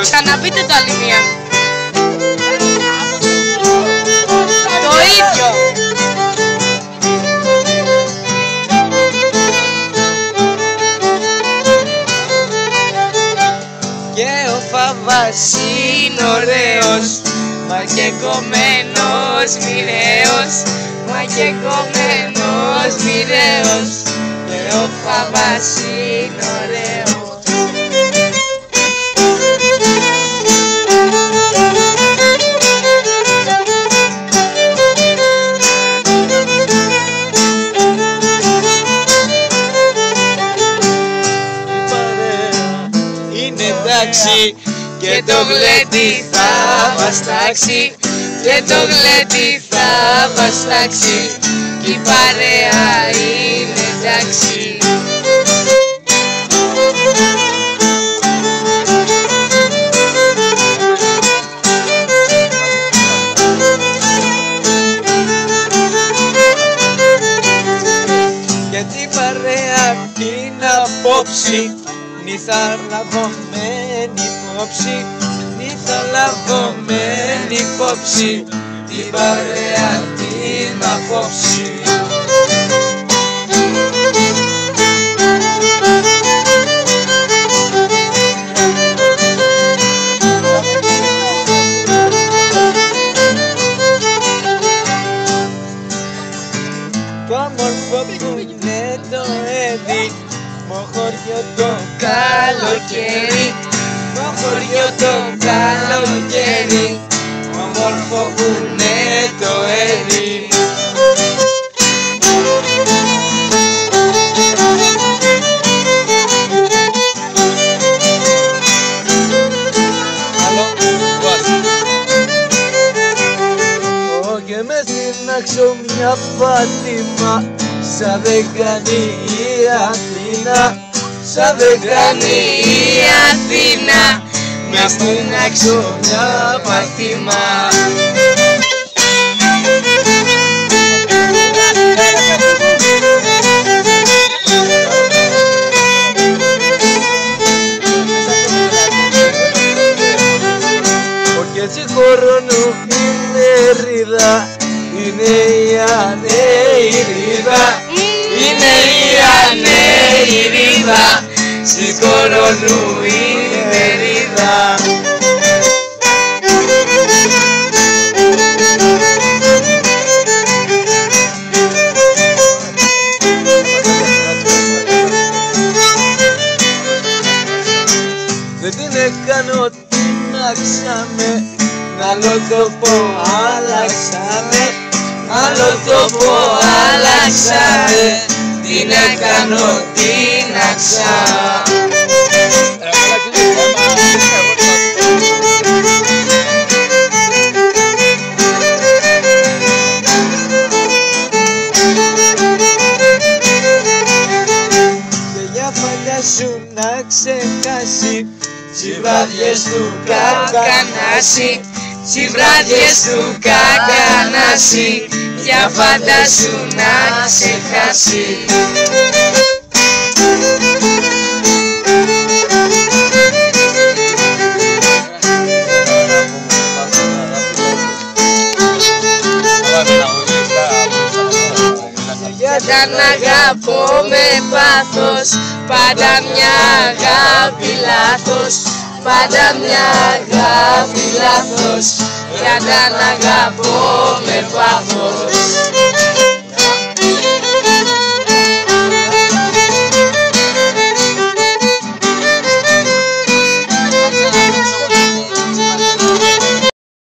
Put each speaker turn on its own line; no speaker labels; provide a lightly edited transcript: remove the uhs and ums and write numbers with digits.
Ξαναπείτε το άλλη μία. Το ίδιο.
Και ο Φαβάς είναι ωραίος, μα και κομμένος μοιραίος, μα και κομμένος μοιραίος, και ο Φαβάς είναι ωραίος. Και το γλέντι θα μας τάξει, και το γλέντι θα μας τάξει, κι η παρέα είναι εντάξει. Γιατί η παρέα είναι απόψη, νη θα λαβωμένη υπόψη, νη θα λαβωμένη υπόψη, την παρέα την απόψη. Το όμορφο που είναι το έδι, μοχωριό το καλοκαίρι, μοχωριό το καλοκαίρι, όμορφο που είναι το έδι. Και με συνάξω μια Φάτιμα, σαν δεν κάνει η Αθήνα, σαν δεν κάνει η Αθήνα, να συνάξω μια Φάτιμα. Όχι έτσι χρόνου είναι ρίδα, είναι η ανέηρίδα, είναι η ανέηρίδα, σηκωρώνου είναι ρίδα. Δεν την έκανα την άξαμε, άλλο τόπο άλλαξαμε, άλλο τόπο άλλαξαμε, την έκανα την άξαμε. Και για φαντάσου να ξεχάσει τις βραδιές του Κακανάση, τις βραδιές του Κακανάση, για φαντάσου να ξεχάσει. Για να αγαπώ με πάθος, πάντα μια αγάπη λάθος, πάντα μια αγάπη λάθος, για να αγαπώ με πάθος.